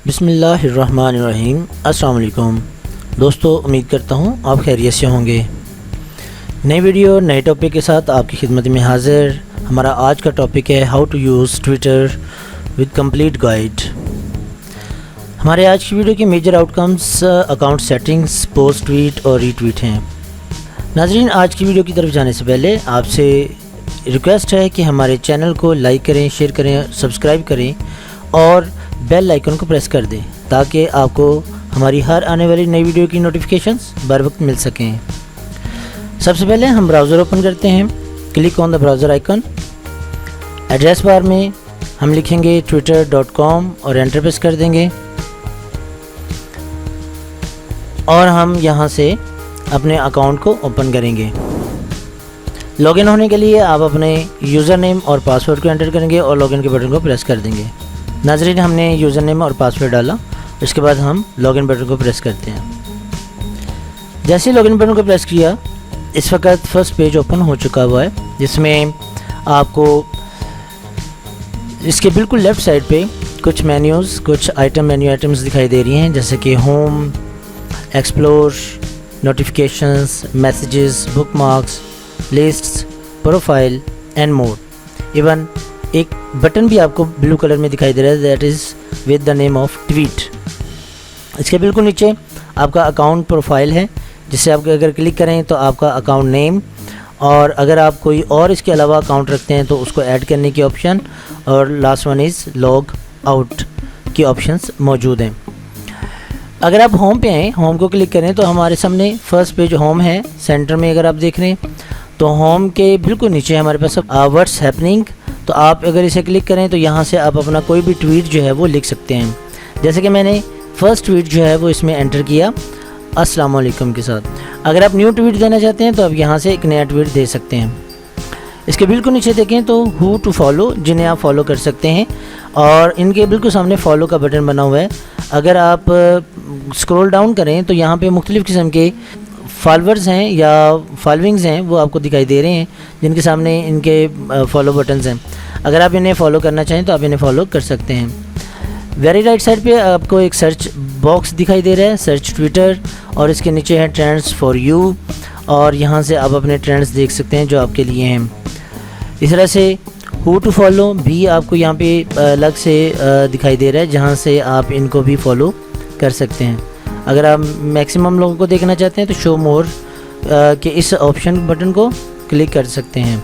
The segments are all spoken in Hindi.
बिस्मिल्लाहिर्रहमानिर्रहीम। अस्सलाम वालेकुम दोस्तों, उम्मीद करता हूँ आप खैरियत से होंगे। नई वीडियो नए टॉपिक के साथ आपकी खिदमत में हाज़िर। हमारा आज का टॉपिक है how to use Twitter with complete guide. हमारे आज की वीडियो के major outcomes account settings, post, tweet और रीट्वीट हैं। नाज़रीन, आज की वीडियो की तरफ जाने से पहले आपसे रिक्वेस्ट है कि हमारे चैनल को लाइक करें, शेयर करें, सब्सक्राइब करें और बेल आइकन को प्रेस कर दें ताकि आपको हमारी हर आने वाली नई वीडियो की नोटिफिकेशंस बर वक्त मिल सकें। सबसे पहले हम ब्राउज़र ओपन करते हैं। Click on the browser icon. Address bar में हम लिखेंगे twitter.com और एंटर प्रेस कर देंगे और हम यहाँ से अपने अकाउंट को ओपन करेंगे। लॉगिन होने के लिए आप अपने यूज़र नेम और पासवर्ड को एंटर करेंगे और लॉगिन के बटन को प्रेस कर देंगे। नाज़रीन, हमने यूज़र नेम और पासवर्ड डाला, इसके बाद हम लॉगिन बटन को प्रेस करते हैं। जैसे ही लॉगिन बटन को प्रेस किया, इस वक्त फर्स्ट पेज ओपन हो चुका हुआ है, जिसमें आपको इसके बिल्कुल लेफ़्ट साइड पे कुछ मेन्यूज़, कुछ मेन्यू आइटम्स दिखाई दे रही हैं, जैसे कि home, explore, notifications, messages, bookmarks, lists, profile and more. Even एक बटन भी आपको ब्लू कलर में दिखाई दे रहा है, that is with the name of tweet. इसके बिल्कुल नीचे आपका अकाउंट प्रोफाइल है, जिससे आप अगर क्लिक करें तो आपका अकाउंट नेम, और अगर आप कोई और इसके अलावा अकाउंट रखते हैं तो उसको ऐड करने की ऑप्शन, और last one is log out की ऑप्शंस मौजूद हैं। अगर आप होम पे आएँ, होम को क्लिक करें तो हमारे सामने फर्स्ट पेज होम है। सेंटर में अगर आप देख रहे हैं तो होम के बिल्कुल नीचे हमारे पास व्हाट्स हैपनिंग। तो आप अगर इसे क्लिक करें तो यहाँ से आप अपना कोई भी ट्वीट जो है वो लिख सकते हैं। जैसे कि मैंने फर्स्ट ट्वीट जो है वो इसमें एंटर किया अस्सलाम वालेकुम के साथ। अगर आप न्यू ट्वीट देना चाहते हैं तो आप यहाँ से एक नया ट्वीट दे सकते हैं। इसके बिल्कुल नीचे देखें तो हु टू फॉलो, जिन्हें आप फॉलो कर सकते हैं, और इनके बिल्कुल सामने फॉलो का बटन बना हुआ है। अगर आप स्क्रॉल डाउन करें तो यहाँ पे मुख्तलिफ़ किस्म के फॉलोअर्स हैं या फॉलोइंग्स हैं, वो आपको दिखाई दे रहे हैं, जिनके सामने इनके फॉलो बटन्स हैं। अगर आप इन्हें फॉलो करना चाहें तो आप इन्हें फॉलो कर सकते हैं। वेरी राइट साइड पे आपको एक सर्च बॉक्स दिखाई दे रहा है, सर्च ट्विटर, और इसके नीचे है ट्रेंड्स फॉर यू, और यहाँ से आप अपने ट्रेंड्स देख सकते हैं जो आपके लिए हैं। इस तरह से हु टू फॉलो भी आपको यहाँ पे अलग से दिखाई दे रहा है, जहाँ से आप इनको भी फॉलो कर सकते हैं। अगर आप मैक्सिमम लोगों को देखना चाहते हैं तो शो मोर के इस ऑप्शन बटन को क्लिक कर सकते हैं।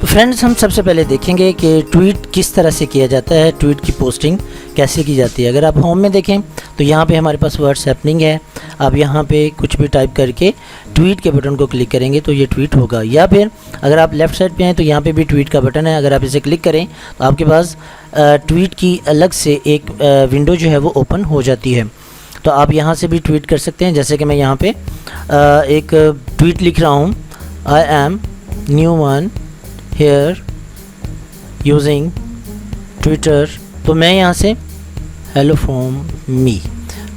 तो फ्रेंड्स, हम सबसे पहले देखेंगे कि ट्वीट किस तरह से किया जाता है, ट्वीट की पोस्टिंग कैसे की जाती है। अगर आप होम में देखें तो यहाँ पे हमारे पास व्हाट्स हैपनिंग है। आप यहाँ पे कुछ भी टाइप करके ट्वीट के बटन को क्लिक करेंगे तो ये ट्वीट होगा, या फिर अगर आप लेफ़्ट साइड पे हैं तो यहाँ पे भी ट्वीट का बटन है। अगर आप इसे क्लिक करें तो आपके पास ट्वीट की अलग से एक विंडो जो है वो ओपन हो जाती है। तो आप यहाँ से भी ट्वीट कर सकते हैं। जैसे कि मैं यहाँ पे एक ट्वीट लिख रहा हूँ, I am new one here using Twitter. तो मैं यहाँ से हेलो फ्रॉम मी,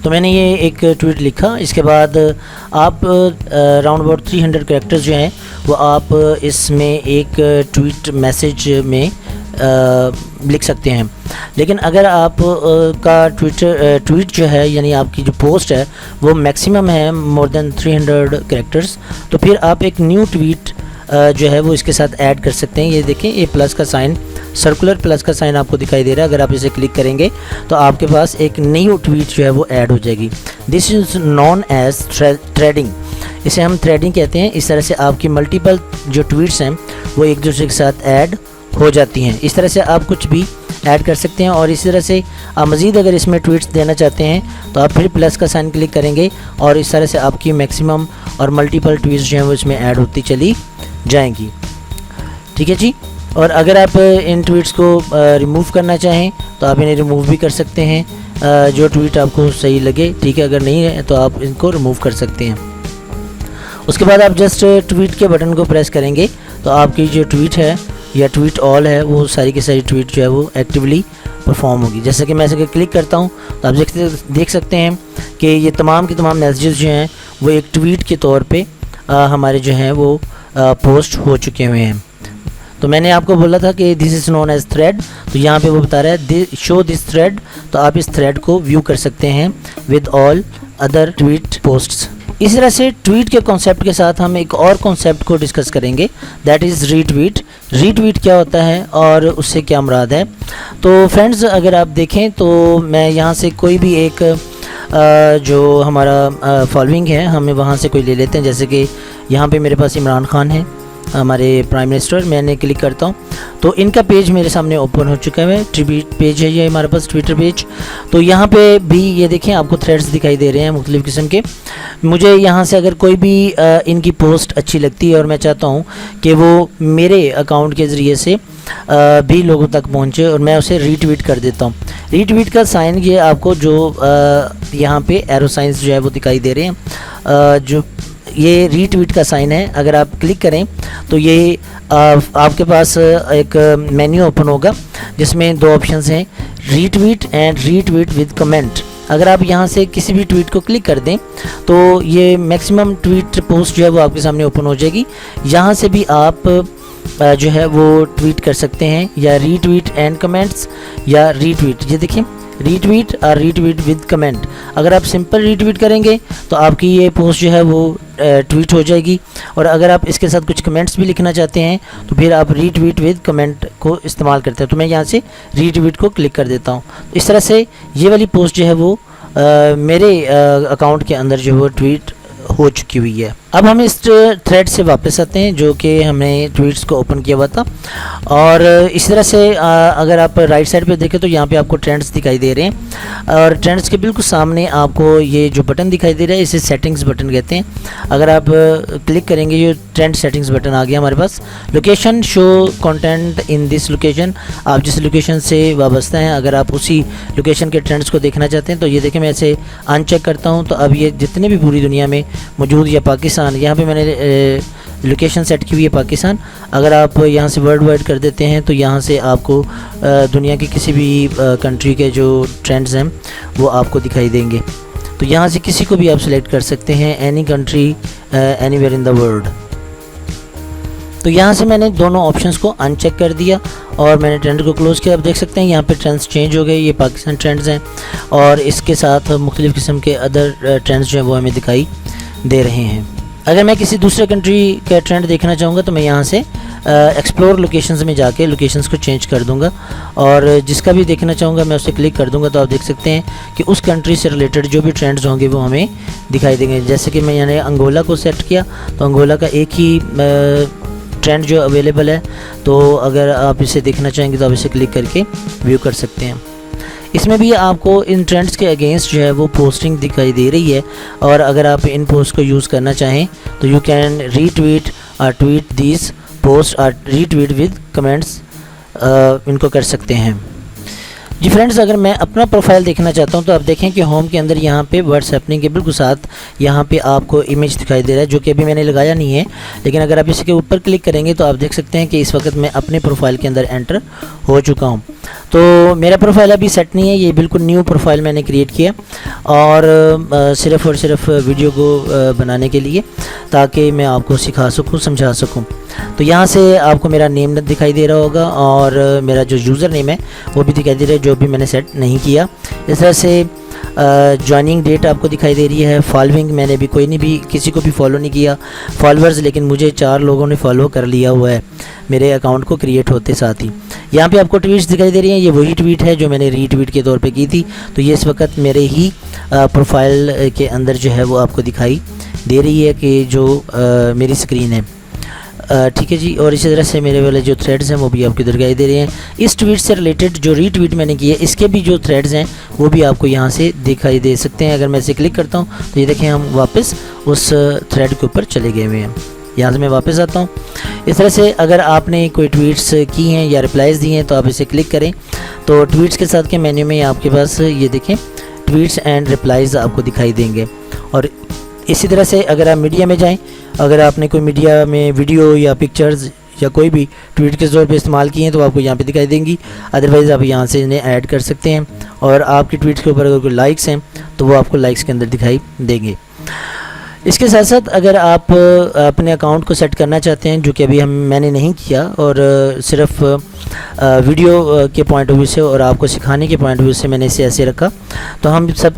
तो मैंने ये एक ट्वीट लिखा। इसके बाद आप राउंड अबाउट 300 कैरेक्टर्स जो हैं वो आप इसमें एक ट्वीट मैसेज में लिख सकते हैं। लेकिन अगर आप का ट्वीट जो है, यानी आपकी जो पोस्ट है वो मैक्सिमम है मोर देन 300 कैरेक्टर्स, तो फिर आप एक न्यू ट्वीट जो है वो इसके साथ ऐड कर सकते हैं। ये देखें, ये प्लस का साइन, सर्कुलर प्लस का साइन आपको दिखाई दे रहा है। अगर आप इसे क्लिक करेंगे तो आपके पास एक न्यू ट्वीट जो है वो ऐड हो जाएगी। This is known as threading, इसे हम थ्रेडिंग कहते हैं। इस तरह से आपकी मल्टीपल जो ट्वीट्स हैं वो एक दूसरे के साथ ऐड हो जाती हैं। इस तरह से आप कुछ भी ऐड कर सकते हैं, और इसी तरह से आप मज़ीद अगर इसमें ट्वीट्स देना चाहते हैं तो आप फिर प्लस का साइन क्लिक करेंगे, और इस तरह से आपकी मैक्सिमम और मल्टीपल ट्वीट्स जो हैं वो इसमें ऐड होती चली जाएंगी। ठीक है जी। और अगर आप इन ट्वीट्स को रिमूव करना चाहें तो आप इन्हें रिमूव भी कर सकते हैं, जो ट्वीट आपको सही लगे। ठीक है, अगर नहीं है तो आप इनको रिमूव कर सकते हैं। उसके बाद आप जस्ट ट्वीट के बटन को प्रेस करेंगे तो आपकी जो ट्वीट है या ट्वीट ऑल है वो सारी की सारी ट्वीट जो है वो एक्टिवली परफॉर्म होगी। जैसे कि मैं इसे क्लिक करता हूँ तो आप देख सकते हैं कि ये तमाम के तमाम मैसेजेस जो हैं वो एक ट्वीट के तौर पे हमारे जो हैं वो पोस्ट हो चुके हुए हैं। तो तो मैंने आपको बोला था कि this is known as thread, तो यहाँ पे वो बता रहा है शो दिस थ्रेड, तो आप इस थ्रेड को व्यू कर सकते हैं with all other tweet posts. इसी तरह से ट्वीट के कॉन्सेप्ट के साथ हम एक और कॉन्सेप्ट को डिस्कस करेंगे, दैट इज़ रीट्वीट। रीट्वीट क्या होता है और उससे क्या मुराद है। तो फ्रेंड्स, अगर आप देखें तो मैं यहाँ से कोई भी एक जो हमारा फॉलोइंग है, हमें वहाँ से कोई ले लेते हैं। जैसे कि यहाँ पे मेरे पास इमरान खान है, हमारे प्राइम मिनिस्टर। मैंने क्लिक करता हूँ तो इनका पेज मेरे सामने ओपन हो चुका है, ट्वीट पेज है ये हमारे पास, ट्विटर पेज। तो यहाँ पे भी ये देखें आपको थ्रेड्स दिखाई दे रहे हैं मुख्तलिफ़ किस्म के। मुझे यहाँ से अगर कोई भी इनकी पोस्ट अच्छी लगती है और मैं चाहता हूँ कि वो मेरे अकाउंट के ज़रिए से भी लोगों तक पहुँचे, और मैं उसे रीट्वीट कर देता हूँ। रीट्वीट का साइन ये आपको जो यहाँ पे एरो साइंस जो है वो दिखाई दे रहे हैं, जो ये रीट्वीट का साइन है। अगर आप क्लिक करें तो ये आपके पास एक मेन्यू ओपन होगा जिसमें दो ऑप्शंस हैं, retweet and retweet with comment. अगर आप यहाँ से किसी भी ट्वीट को क्लिक कर दें तो ये मैक्सिमम ट्वीट पोस्ट जो है वो आपके सामने ओपन हो जाएगी। यहाँ से भी आप जो है वो ट्वीट कर सकते हैं, या रीट्वीट एंड कमेंट्स या रीट्वीट। ये देखें, रीट्वीट और रीट्वीट विद कमेंट। अगर आप सिंपल रीट्वीट करेंगे तो आपकी ये पोस्ट जो है वो ट्वीट हो जाएगी, और अगर आप इसके साथ कुछ कमेंट्स भी लिखना चाहते हैं तो फिर आप रीट्वीट विद कमेंट को इस्तेमाल करते हैं। तो मैं यहाँ से रीट्वीट को क्लिक कर देता हूँ। इस तरह से ये वाली पोस्ट जो है वो मेरे अकाउंट के अंदर जो है वो ट्वीट हो चुकी हुई है। अब हम इस थ्रेड से वापस आते हैं जो कि हमने ट्वीट्स को ओपन किया हुआ था, और इस तरह से अगर आप राइट साइड पे देखें तो यहाँ पे आपको ट्रेंड्स दिखाई दे रहे हैं, और ट्रेंड्स के बिल्कुल सामने आपको ये जो बटन दिखाई दे रहा है इसे सेटिंग्स बटन कहते हैं। अगर आप क्लिक करेंगे ये ट्रेंड सेटिंग्स बटन आ गया हमारे पास। Location show content in this location, आप जिस लोकेशन से वाबस्ता हैं अगर आप उसी लोकेशन के ट्रेंड्स को देखना चाहते हैं तो ये देखें, मैं इसे अनचेक करता हूँ तो अब ये जितने भी पूरी दुनिया में मौजूद, या पाकिस्तान, यहाँ पे मैंने लोकेशन सेट की हुई है पाकिस्तान। अगर आप यहाँ से वर्ल्ड वाइड कर देते हैं तो यहाँ से आपको दुनिया की किसी भी कंट्री के जो ट्रेंड्स हैं वो आपको दिखाई देंगे। तो यहाँ से किसी को भी आप सिलेक्ट कर सकते हैं, any country anywhere in the world. तो यहाँ से मैंने दोनों ऑप्शंस को अनचेक कर दिया और मैंने ट्रेंड को क्लोज़ किया। आप देख सकते हैं यहाँ पे ट्रेंड्स चेंज हो गए, ये पाकिस्तान ट्रेंड्स हैं, और इसके साथ मुख्तलिफ़ किस्म के अदर ट्रेंड्स जो हैं वो हमें दिखाई दे रहे हैं। अगर मैं किसी दूसरे कंट्री का ट्रेंड देखना चाहूँगा तो मैं यहाँ से एक्सप्लोर लोकेशंस में जाके लोकेशंस को चेंज कर दूँगा, और जिसका भी देखना चाहूँगा मैं उसे क्लिक कर दूँगा। तो आप देख सकते हैं कि उस कंट्री से रिलेटेड जो भी ट्रेंड्स होंगे वो हमें दिखाई देंगे। जैसे कि मैं यहाँ अंगोला को सेट किया तो अंगोला का एक ही ट्रेंड जो अवेलेबल है, तो अगर आप इसे देखना चाहेंगे तो आप इसे क्लिक करके व्यू कर सकते हैं। इसमें भी आपको इन ट्रेंड्स के अगेंस्ट जो है वो पोस्टिंग दिखाई दे रही है, और अगर आप इन पोस्ट को यूज़ करना चाहें तो यू कैन रीट्वीट और ट्वीट दिस पोस्ट और रीट्वीट विद कमेंट्स, इनको कर सकते हैं। जी फ्रेंड्स, अगर मैं अपना प्रोफाइल देखना चाहता हूं तो आप देखें कि होम के अंदर यहाँ पे वर्ड्स हैपनिंग के बिल्कुल साथ यहाँ पे आपको इमेज दिखाई दे रहा है, जो कि अभी मैंने लगाया नहीं है, लेकिन अगर आप इसके ऊपर क्लिक करेंगे तो आप देख सकते हैं कि इस वक्त मैं अपने प्रोफाइल के अंदर एंटर हो चुका हूँ। तो मेरा प्रोफाइल अभी सेट नहीं है, ये बिल्कुल न्यू प्रोफाइल मैंने क्रिएट किया, और सिर्फ़ और सिर्फ वीडियो को बनाने के लिए, ताकि मैं आपको सिखा सकूँ, समझा सकूँ। तो यहाँ से आपको मेरा नेम दिखाई दे रहा होगा और मेरा जो यूज़र नेम है वो भी दिखाई दे रहा है, जो भी मैंने सेट नहीं किया। इस तरह से ज्वाइनिंग डेट आपको दिखाई दे रही है। फॉलोइंग, मैंने भी कोई नहीं भी किसी को भी फॉलो नहीं किया। फॉलोअर्स, लेकिन मुझे 4 लोगों ने फॉलो कर लिया हुआ है मेरे अकाउंट को क्रिएट होते साथ ही। यहाँ पे आपको ट्वीट्स दिखाई दे रही हैं, ये वही ट्वीट है जो मैंने रीट्वीट के तौर पे की थी। तो ये इस वक्त मेरे ही प्रोफाइल के अंदर जो है वो आपको दिखाई दे रही है कि जो मेरी स्क्रीन है, ठीक है जी। और इसी तरह से मेरे वाले जो थ्रेड्स हैं वो भी आपको दिखाई दे रहे हैं। इस ट्वीट से रिलेटेड जो रीट्वीट मैंने की है इसके भी जो थ्रेड्स हैं वो भी आपको यहाँ से दिखाई दे सकते हैं। अगर मैं इसे क्लिक करता हूँ तो ये देखें, हम वापस उस थ्रेड के ऊपर चले गए हुए हैं। यहाँ से मैं वापस आता हूँ। इस तरह से अगर आपने कोई ट्वीट्स की हैं या रिप्लाइज़ दी हैं तो आप इसे क्लिक करें तो ट्वीट्स के साथ के मेन्यू में आपके पास ये देखें ट्वीट्स एंड रिप्लाइज़ आपको दिखाई देंगे। और इसी तरह से अगर आप मीडिया में जाएं, अगर आपने कोई मीडिया में वीडियो या पिक्चर्स या कोई भी ट्वीट के तौर पे इस्तेमाल किए हैं तो आपको यहाँ पे दिखाई देंगी। अदरवाइज़ आप यहाँ से इन्हें ऐड कर सकते हैं, और आपकी ट्वीट के ऊपर अगर कोई लाइक्स हैं तो वो आपको लाइक्स के अंदर दिखाई देंगे। इसके साथ साथ अगर आप अपने अकाउंट को सेट करना चाहते हैं, जो कि अभी मैंने नहीं किया और सिर्फ वीडियो के पॉइंट ऑफ व्यू से और आपको सिखाने के पॉइंट ऑफ व्यू से मैंने इसे ऐसे रखा, तो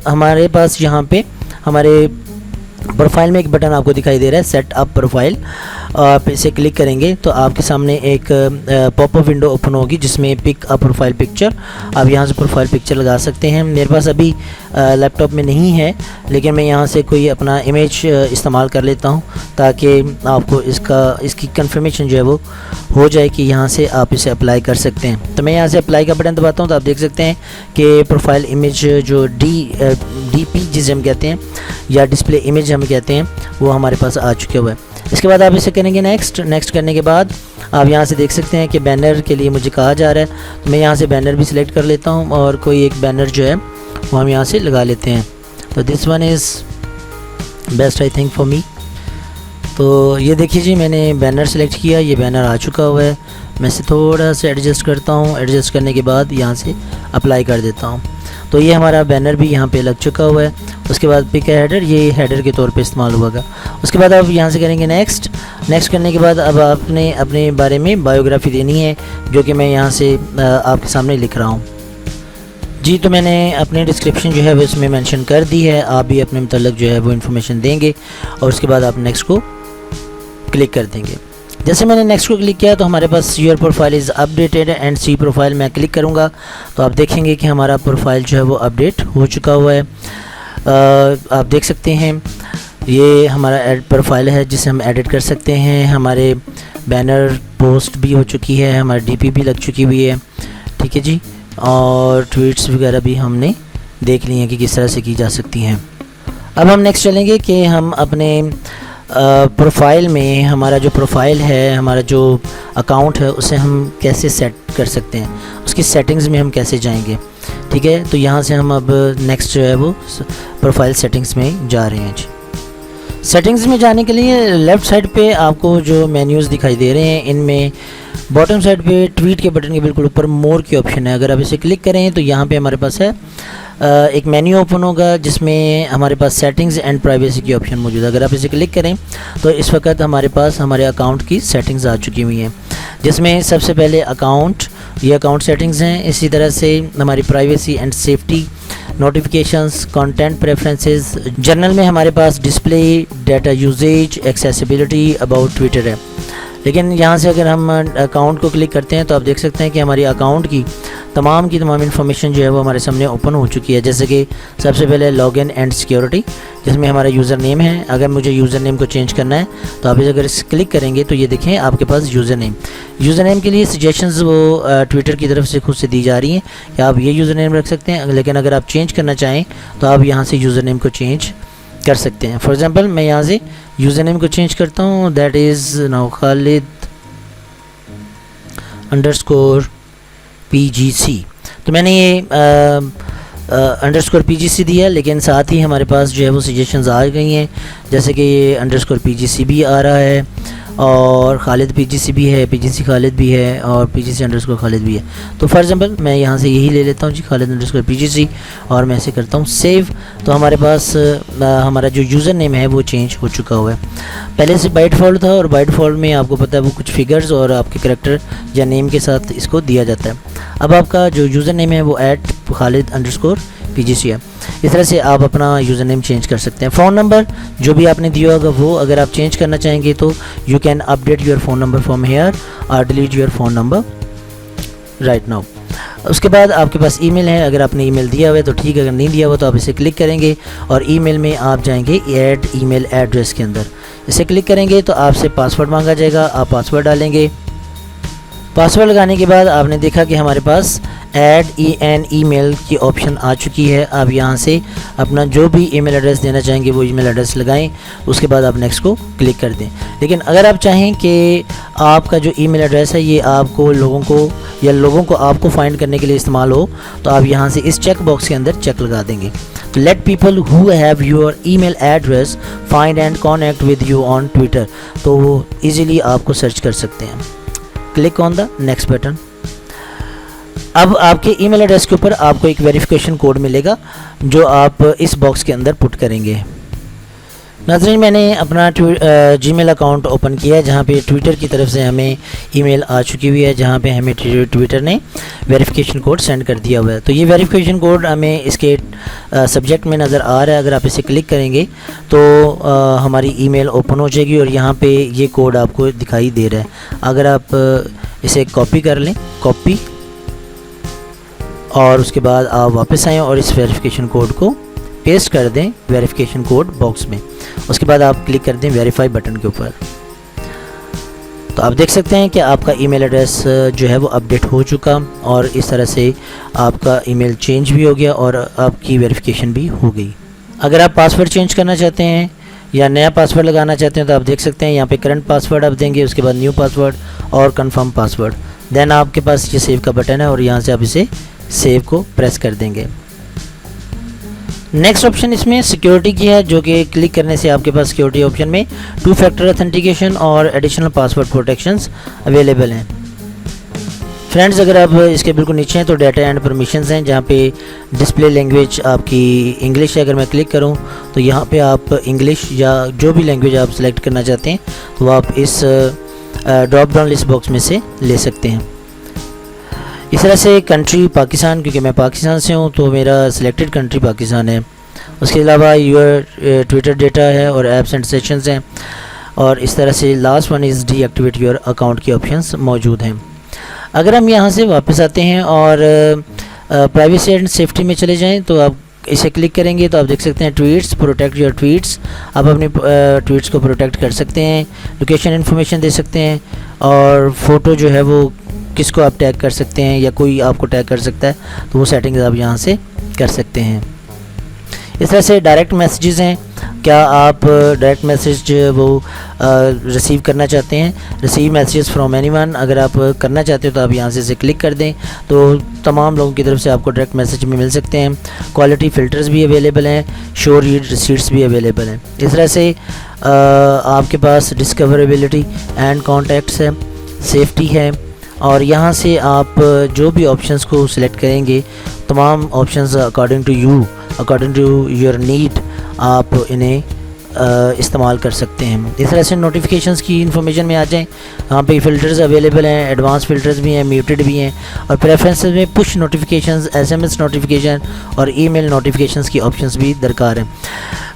हमारे पास यहाँ पे हमारे प्रोफाइल में एक बटन आपको दिखाई दे रहा है, सेट अप प्रोफाइल। आप इसे क्लिक करेंगे तो आपके सामने एक पॉपअप विंडो ओपन होगी जिसमें पिक अप प्रोफाइल पिक्चर, आप यहां से प्रोफाइल पिक्चर लगा सकते हैं। मेरे पास अभी लैपटॉप में नहीं है, लेकिन मैं यहां से कोई अपना इमेज इस्तेमाल कर लेता हूं ताकि आपको इसकी कंफर्मेशन जो है वो हो जाए कि यहां से आप इसे अप्लाई कर सकते हैं। तो मैं यहां से अप्लाई का बटन दबाता हूं तो आप देख सकते हैं कि प्रोफाइल इमेज जो DP जिसे हम कहते हैं या डिस्प्ले इमेज हम कहते हैं, वो हमारे पास आ चुके हुए हैं। इसके बाद आप इसे करेंगे नेक्स्ट करने के बाद आप यहाँ से देख सकते हैं कि बैनर के लिए मुझे कहा जा रहा है, तो मैं यहाँ से बैनर भी सिलेक्ट कर लेता हूँ और कोई एक बैनर जो है वो हम यहाँ से लगा लेते हैं। तो this one is best I think for me. तो ये देखिए जी, मैंने बैनर सेलेक्ट किया, ये बैनर आ चुका हुआ है। मैं इसे थोड़ा सा एडजस्ट करता हूँ, एडजस्ट करने के बाद यहाँ से अप्लाई कर देता हूँ। तो ये हमारा बैनर भी यहाँ पे लग चुका हुआ है। उसके बाद पिक हेडर, ये हेडर के तौर पे इस्तेमाल होगा। उसके बाद आप यहाँ से करेंगे नेक्स्ट करने के बाद अब आपने अपने बारे में बायोग्राफी देनी है, जो कि मैं यहाँ से आपके सामने लिख रहा हूँ जी। तो मैंने अपनी डिस्क्रिप्शन जो है वो इसमें मेंशन कर दी है, आप भी अपने मतलब जो है वो इन्फॉर्मेशन देंगे और उसके बाद आप नेक्स्ट को क्लिक कर देंगे। जैसे मैंने नेक्स्ट को क्लिक किया तो हमारे पास your profile is updated and see profile मैं क्लिक करूँगा तो आप देखेंगे कि हमारा प्रोफाइल जो है वो अपडेट हो चुका हुआ है। आप देख सकते हैं ये हमारा प्रोफाइल है जिसे हम एडिट कर सकते हैं। हमारे बैनर पोस्ट भी हो चुकी है, हमारी DP भी लग चुकी हुई है, ठीक है जी। और ट्वीट्स वगैरह भी हमने देख ली हैं कि किस तरह से की जा सकती हैं। अब हम नेक्स्ट चलेंगे कि हम अपने प्रोफाइल में हमारा जो प्रोफाइल है, हमारा जो अकाउंट है, उसे हम कैसे सेट कर सकते हैं, उसकी सेटिंग्स में हम कैसे जाएंगे, ठीक है। तो यहाँ से हम अब नेक्स्ट जो है वो प्रोफाइल सेटिंग्स में जा रहे हैं जी। सेटिंग्स में जाने के लिए लेफ़्ट साइड पे आपको जो मेन्यूज़ दिखाई दे रहे हैं, इनमें बॉटम साइड पे ट्वीट के बटन के बिल्कुल ऊपर मोर की ऑप्शन है। अगर आप इसे क्लिक करें तो यहाँ पे हमारे पास है एक मेन्यू ओपन होगा जिसमें हमारे पास सेटिंग्स एंड प्राइवेसी की ऑप्शन मौजूद है। अगर आप इसे क्लिक करें तो इस वक्त हमारे पास हमारे अकाउंट की सेटिंग्स आ चुकी हुई हैं, जिसमें सबसे पहले ये अकाउंट सेटिंग्स हैं। इसी तरह से हमारी privacy and safety, notifications, content preferences, general में हमारे पास display, data usage, accessibility, about Twitter है। लेकिन यहाँ से अगर हम अकाउंट को क्लिक करते हैं तो आप देख सकते हैं कि हमारी अकाउंट की तमाम इन्फॉर्मेशन जो है वो हमारे सामने ओपन हो चुकी है। जैसे कि सबसे पहले लॉगिन एंड सिक्योरिटी, जिसमें हमारा यूज़र नेम है। अगर मुझे यूज़र नेम को चेंज करना है तो आप अगर इस क्लिक करेंगे तो ये देखें आपके पास यूज़र नेम के लिए सजेशंस वो ट्विटर की तरफ से खुद से दी जा रही हैं कि आप ये यूज़र नेम रख सकते हैं। लेकिन अगर आप चेंज करना चाहें तो आप यहाँ से यूज़र नेम को चेंज कर सकते हैं। फॉर एग्ज़ाम्पल मैं यहाँ से यूज़र नेम को चेंज करता हूँ, that is now Khalid _PGC। तो मैंने ये _PGC दिया, लेकिन साथ ही हमारे पास जो है वो सजेशंस आ गई हैं, जैसे कि ये _PGC भी आ रहा है और खालिद PGC भी है, PGC खालिद भी है और PGC _खालिद भी है। तो फॉर एग्जांपल मैं यहाँ से यही ले लेता हूँ जी, खालिद _PGC, और मैं ऐसे करता हूँ सेव। तो हमारे पास हमारा जो यूज़र नेम है वो चेंज हो चुका हुआ है। पहले से बाय डिफ़ॉल्ट था और बाय डिफ़ॉल्ट में आपको पता है वो कुछ फिगर्स और आपके करैक्टर या नेम के साथ इसको दिया जाता है। अब आपका जो यूज़र नेम है वो @खालिद _PGC है। इस तरह से आप अपना यूज़र नेम चेंज कर सकते हैं। फ़ोन नंबर जो भी आपने दिया होगा वो अगर आप चेंज करना चाहेंगे तो you can update your phone number from here और delete your phone number right now. उसके बाद आपके पास ईमेल है, अगर आपने ईमेल दिया हुआ है तो ठीक है, अगर नहीं दिया हुआ तो आप इसे क्लिक करेंगे और ईमेल में आप जाएंगे ऐड ईमेल एड्रेस के अंदर। इसे क्लिक करेंगे तो आपसे पासवर्ड मांगा जाएगा, आप पासवर्ड डालेंगे। पासवर्ड लगाने के बाद आपने देखा कि हमारे पास ऐड ईमेल की ऑप्शन आ चुकी है। आप यहाँ से अपना जो भी ईमेल एड्रेस देना चाहेंगे वो ईमेल एड्रेस लगाएं, उसके बाद आप नेक्स्ट को क्लिक कर दें। लेकिन अगर आप चाहें कि आपका जो ईमेल एड्रेस है ये आपको लोगों को आपको फाइंड करने के लिए इस्तेमाल हो तो आप यहाँ से इस चेक बॉक्स के अंदर चेक लगा देंगे। तो let people who have your email address find and contact with you on Twitter, तो वो ईज़िली आपको सर्च कर सकते हैं। Click on the next button. अब आपके ईमेल एड्रेस के ऊपर आपको एक वेरिफिकेशन कोड मिलेगा जो आप इस बॉक्स के अंदर पुट करेंगे। नाज़रीन, मैंने अपना जीमेल अकाउंट ओपन किया है जहाँ पे ट्विटर की तरफ से हमें ईमेल आ चुकी हुई है, जहाँ पे हमें ट्विटर ने वेरिफिकेशन कोड सेंड कर दिया हुआ है। तो ये वेरिफिकेशन कोड हमें इसके सब्जेक्ट में नज़र आ रहा है। अगर आप इसे क्लिक करेंगे तो हमारी ईमेल ओपन हो जाएगी और यहाँ पे ये कोड आपको दिखाई दे रहा है। अगर आप इसे कॉपी कर लें, कॉपी, और उसके बाद आप वापस आएँ और इस वेरिफिकेशन कोड को पेस्ट कर दें वेरिफिकेशन कोड बॉक्स में। उसके बाद आप क्लिक कर दें वेरीफाई बटन के ऊपर। तो आप देख सकते हैं कि आपका ईमेल एड्रेस जो है वो अपडेट हो चुका और इस तरह से आपका ईमेल चेंज भी हो गया और आपकी वेरिफिकेशन भी हो गई। अगर आप पासवर्ड चेंज करना चाहते हैं या नया पासवर्ड लगाना चाहते हैं तो आप देख सकते हैं यहाँ पे करंट पासवर्ड आप देंगे, उसके बाद न्यू पासवर्ड और कंफर्म पासवर्ड, देन आपके पास ये सेव का बटन है और यहाँ से आप इसे सेव को प्रेस कर देंगे। नेक्स्ट ऑप्शन इसमें सिक्योरिटी की है, जो कि क्लिक करने से आपके पास सिक्योरिटी ऑप्शन में 2 फैक्टर ऑथेंटिकेशन और एडिशनल पासवर्ड प्रोटेक्शंस अवेलेबल हैं। फ्रेंड्स, अगर आप इसके बिल्कुल नीचे हैं तो डाटा एंड परमिशंस हैं, जहाँ पे डिस्प्ले लैंग्वेज आपकी इंग्लिश है। अगर मैं क्लिक करूँ तो यहाँ पे आप इंग्लिश या जो भी लैंग्वेज आप सेलेक्ट करना चाहते हैं तो आप इस ड्रॉप डाउन लिस्ट बॉक्स में से ले सकते हैं। इस तरह से कंट्री पाकिस्तान, क्योंकि मैं पाकिस्तान से हूँ तो मेरा सिलेक्टेड कंट्री पाकिस्तान है। उसके अलावा यूर ट्विटर डेटा है और ऐप्स एंड सेशंस हैं और इस तरह से last one is deactivate your account की ऑप्शंस मौजूद हैं। अगर हम यहाँ से वापस आते हैं और प्राइवेसी एंड सेफ्टी में चले जाएँ तो आप इसे क्लिक करेंगे तो आप देख सकते हैं ट्वीट्स, प्रोटेक्ट योर ट्वीट्स। आप अपने ट्वीट्स को प्रोटेक्ट कर सकते हैं, लोकेशन इन्फॉर्मेशन दे सकते हैं और फ़ोटो जो है वो किसको आप टैग कर सकते हैं या कोई आपको टैग कर सकता है तो वो सेटिंग्स आप यहाँ से कर सकते हैं। इस तरह से डायरेक्ट मैसेजेस हैं, क्या आप डायरेक्ट मैसेज वो रिसीव करना चाहते हैं, रिसीव मैसेजेस फ्रॉम एनीवन, अगर आप करना चाहते हो तो आप यहाँ से इसे क्लिक कर दें तो तमाम लोगों की तरफ से आपको डायरेक्ट मैसेज में मिल सकते हैं। क्वालिटी फ़िल्टर्स भी अवेलेबल हैं, शो रीड रिसीट्स भी अवेलेबल हैं। इस तरह से आपके पास डिस्कवरेबिलिटी एंड कॉन्टैक्ट्स है, सेफ्टी है और यहाँ से आप जो भी ऑप्शंस को सिलेक्ट करेंगे तमाम options according to your need आप इन्हें इस्तेमाल कर सकते हैं। इस तरह से नोटिफिकेशंस की इन्फॉर्मेशन में आ जाएं, यहाँ पे फ़िल्टर्स अवेलेबल हैं, एडवांस फ़िल्टर्स भी हैं, म्यूटेड भी हैं और प्रेफरेंसेस में पुश नोटिफिकेशंस, एसएमएस नोटिफिकेशन और ईमेल नोटिफिकेशंस की ऑप्शंस भी दरकार हैं,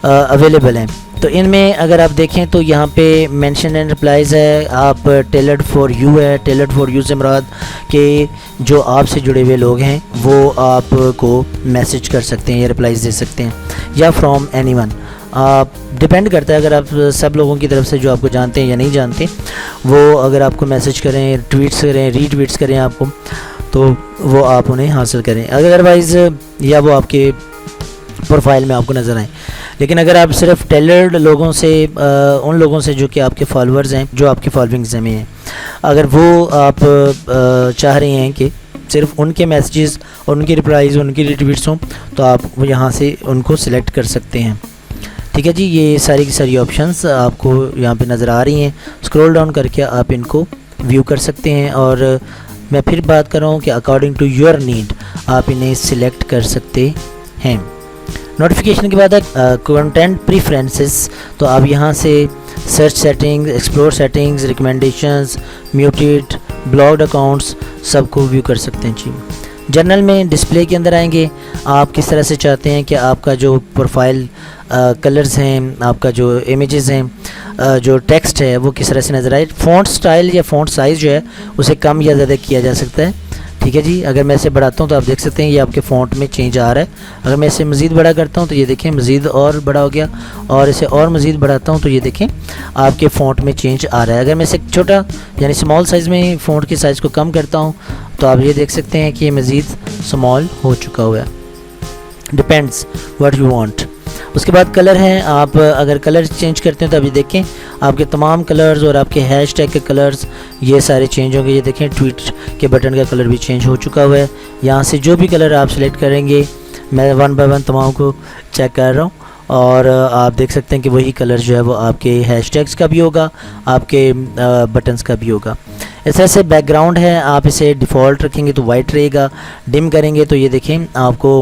अवेलेबल हैं। तो इनमें अगर आप देखें तो यहाँ पे मेंशन एंड रिप्लाइज़ है, आप टेलर्ड फॉर यू है। टेलर्ड फॉर यू से मुराद कि जो आपसे जुड़े हुए लोग हैं वो आपको मैसेज कर सकते हैं या रिप्लाइज़ दे सकते हैं, या फ्रॉम एनीवन, आप डिपेंड करता है। अगर आप सब लोगों की तरफ से जो आपको जानते हैं या नहीं जानते वो अगर आपको मैसेज करें, ट्वीट्स करें, रीट्वीट्स करें आपको, तो वो आप उन्हें हासिल करें, अदरवाइज़ या वो आपके प्रोफाइल में आपको नज़र आए। लेकिन अगर आप सिर्फ टेलर्ड लोगों से, उन लोगों से जो कि आपके फॉलोअर्स हैं, जो आपकी फॉलोइंग्स में हैं, अगर वो आप चाह रहे हैं कि सिर्फ उनके मैसेजेस और उनकी रिप्लाईज़, उनकी रिट्वीट्स हों तो आप वो यहाँ से उनको सिलेक्ट कर सकते हैं। ठीक है जी, ये सारी की सारी ऑप्शंस आपको यहाँ पे नज़र आ रही हैं। स्क्रॉल डाउन करके आप इनको व्यू कर सकते हैं और मैं फिर बात कर रहा हूँ कि अकॉर्डिंग टू योर नीड आप इन्हें सिलेक्ट कर सकते हैं। नोटिफिकेशन के बाद कंटेंट प्रीफरेंसेस, तो आप यहाँ से search settings, explore settings, recommendations, muted, blocked accounts सबको व्यू कर सकते हैं जी। जनरल में डिस्प्ले के अंदर आएंगे, आप किस तरह से चाहते हैं कि आपका जो प्रोफाइल कलर्स हैं, आपका जो इमेजेस हैं, जो टेक्स्ट है वो किस तरह से नज़र आए। फ़ॉन्ट स्टाइल या फ़ॉन्ट साइज़ जो है उसे कम या ज़्यादा किया जा सकता है। ठीक है जी, अगर मैं इसे बढ़ाता हूँ तो आप देख सकते हैं ये आपके फ़ॉन्ट में चेंज आ रहा है। अगर मैं इसे मज़ीद बड़ा करता हूँ तो ये देखें मज़ीद और बड़ा हो गया, और इसे और मज़ीद बढ़ाता हूँ तो ये देखें आपके फ़ॉन्ट में चेंज आ रहा है। अगर मैं इसे छोटा यानी स्मॉल साइज़ में फ़ॉन्ट के साइज़ को कम करता हूँ तो आप ये देख सकते हैं कि ये मज़ीद स्मॉल हो चुका हुआ है। Depends what you want. उसके बाद कलर है, आप अगर कलर चेंज करते हैं तो अभी देखें आपके तमाम कलर्स और आपके हैशटैग के कलर्स ये सारे चेंज होंगे। ये देखें ट्वीट के बटन का कलर भी चेंज हो चुका हुआ है। यहाँ से जो भी कलर आप सिलेक्ट करेंगे, मैं वन बाय वन तमाम को चेक कर रहा हूँ और आप देख सकते हैं कि वही कलर जो है वो आपके हैशटैग्स का भी होगा, आपके बटन्स का भी होगा। इस तरह से बैकग्राउंड है, आप इसे डिफ़ॉल्ट रखेंगे तो वाइट रहेगा, डिम करेंगे तो ये देखें आपको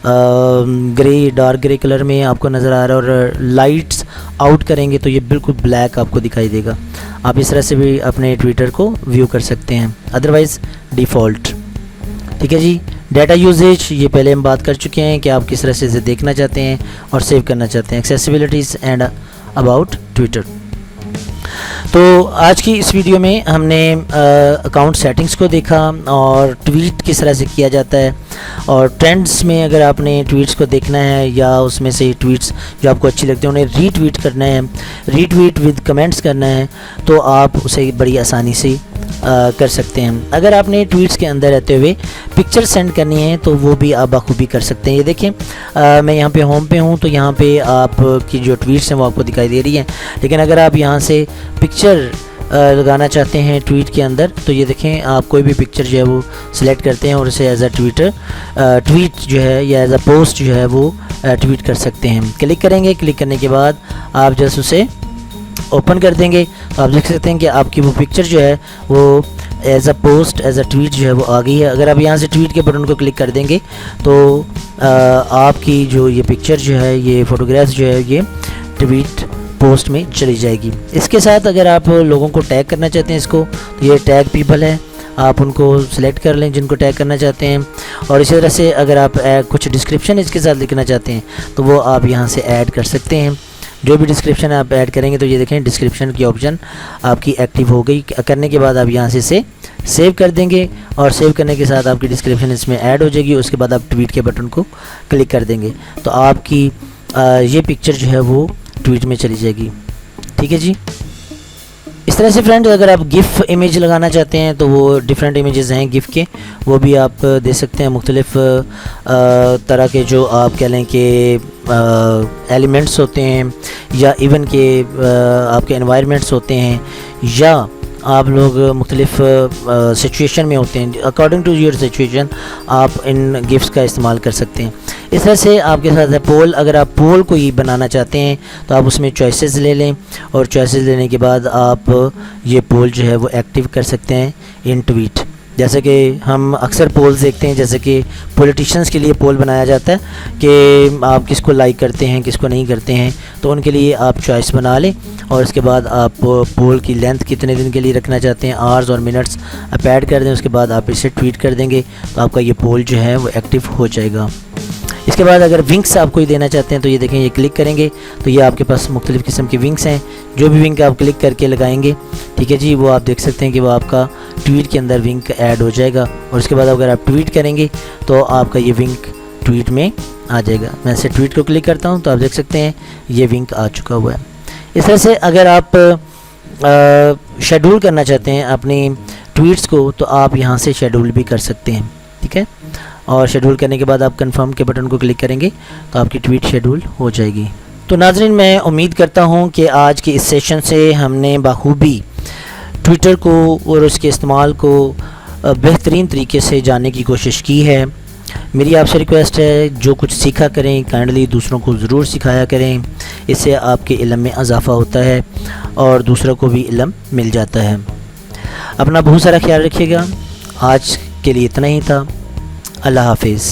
ग्रे, डार्क ग्रे कलर में आपको नज़र आ रहा है, और लाइट्स आउट करेंगे तो ये बिल्कुल ब्लैक आपको दिखाई देगा। आप इस तरह से भी अपने ट्विटर को व्यू कर सकते हैं, अदरवाइज़ डिफ़ॉल्ट। ठीक है जी। डाटा यूजेज, ये पहले हम बात कर चुके हैं कि आप किस तरह से इसे देखना चाहते हैं और सेव करना चाहते हैं। एक्सेसिबिलिटीज़ एंड अबाउट ट्विटर। तो आज की इस वीडियो में हमने अकाउंट सेटिंग्स को देखा और ट्वीट किस तरह से किया जाता है, और ट्रेंड्स में अगर आपने ट्वीट्स को देखना है या उसमें से ट्वीट्स जो आपको अच्छी लगती हैं उन्हें रीट्वीट करना है, रीट्वीट विद कमेंट्स करना है, तो आप उसे बड़ी आसानी से कर सकते हैं। अगर आपने ट्वीट्स के अंदर रहते हुए पिक्चर सेंड करनी है तो वो भी आप बखूबी कर सकते हैं। ये देखें, मैं यहाँ पे होम पे हूँ, तो यहाँ पे आपकी जो ट्वीट्स हैं वो आपको दिखाई दे रही हैं, लेकिन अगर आप यहाँ से पिक्चर लगाना चाहते हैं ट्वीट के अंदर, तो ये देखें, आप कोई भी पिक्चर जो है वो सिलेक्ट करते हैं और उसे एज अ ट्वीट जो है या एज अ पोस्ट जो है वो ट्वीट कर सकते हैं। क्लिक करेंगे, क्लिक करने के बाद आप जस्ट उसे ओपन कर देंगे तो आप देख सकते हैं कि आपकी वो पिक्चर जो है वो as a post, as a tweet जो है वो आ गई है। अगर आप यहाँ से ट्वीट के बटन को क्लिक कर देंगे तो आपकी जो ये पिक्चर जो है, ये फ़ोटोग्राफ्स जो है, ये ट्वीट पोस्ट में चली जाएगी। इसके साथ अगर आप लोगों को टैग करना चाहते हैं इसको, तो ये टैग पीपल है, आप उनको सिलेक्ट कर लें जिनको टैग करना चाहते हैं। और इसी तरह से अगर आप कुछ डिस्क्रिप्शन इसके साथ लिखना चाहते हैं तो वो आप यहाँ से ऐड कर सकते हैं। जो भी डिस्क्रिप्शन आप ऐड करेंगे तो ये देखें डिस्क्रिप्शन की ऑप्शन आपकी एक्टिव हो गई। करने के बाद आप यहाँ से इसे सेव कर देंगे और सेव करने के साथ आपकी डिस्क्रिप्शन इसमें ऐड हो जाएगी। उसके बाद आप ट्वीट के बटन को क्लिक कर देंगे तो आपकी ये पिक्चर जो है वो ट्वीट में चली जाएगी। ठीक है जी। इस तरह से फ्रेंड, अगर आप गिफ इमेज लगाना चाहते हैं तो वो डिफरेंट इमेजेस हैं गिफ के, वो भी आप दे सकते हैं। मुख्तलिफ तरह के जो आप कह लें कि एलिमेंट्स होते हैं या इवन के आपके एनवायरनमेंट्स होते हैं, या आप लोग मुख्तलिफ सिचुएशन में होते हैं, अकॉर्डिंग टू योर सिचुएशन आप इन गिफ्ट्स का इस्तेमाल कर सकते हैं। इस तरह से आपके साथ है पोल। अगर आप पोल को ही बनाना चाहते हैं तो आप उसमें चॉइसेस ले लें, और चॉइसेस लेने के बाद आप ये पोल जो है वो एक्टिव कर सकते हैं इन ट्वीट। जैसे कि हम अक्सर पोल्स देखते हैं, जैसे कि पॉलिटिशियंस के लिए पोल बनाया जाता है कि आप किसको लाइक करते हैं, किसको नहीं करते हैं, तो उनके लिए आप चॉइस बना लें और उसके बाद आप पोल की लेंथ कितने दिन के लिए रखना चाहते हैं, आवर्स और मिनट्स आप ऐड कर दें। उसके बाद आप इसे ट्वीट कर देंगे तो आपका ये पोल जो है वो एक्टिव हो जाएगा। इसके बाद अगर विंक्स आप कोई देना चाहते हैं तो ये देखें, ये क्लिक करेंगे तो ये आपके पास मुख्तलिफ़ किस्म की विंक्स हैं। जो भी विंक आप क्लिक करके लगाएंगे, ठीक है जी, वो आप देख सकते हैं कि वो आपका ट्वीट के अंदर विंक ऐड हो जाएगा। और उसके बाद अगर आप ट्वीट करेंगे तो आपका ये विंक ट्वीट में आ जाएगा। मैं इसे ट्वीट को क्लिक करता हूँ तो आप देख सकते हैं ये विंक आ चुका हुआ है। इस तरह से अगर आप शेड्यूल करना चाहते हैं अपनी ट्वीट्स को तो आप यहाँ से शेड्यूल भी कर सकते हैं। ठीक है, और शेड्यूल करने के बाद आप कंफर्म के बटन को क्लिक करेंगे तो आपकी ट्वीट शेड्यूल हो जाएगी। तो नाज़रीन, मैं उम्मीद करता हूँ कि आज के इस सेशन से हमने बखूबी ट्विटर को और उसके इस्तेमाल को बेहतरीन तरीके से जानने की कोशिश की है। मेरी आपसे रिक्वेस्ट है, जो कुछ सीखा करें काइंडली दूसरों को ज़रूर सिखाया करें। इससे आपके इल्म में इजाफ़ा होता है और दूसरों को भी इल्म मिल जाता है। अपना बहुत सारा ख्याल रखिएगा। आज के लिए इतना ही था। अल्लाह हाफिज़।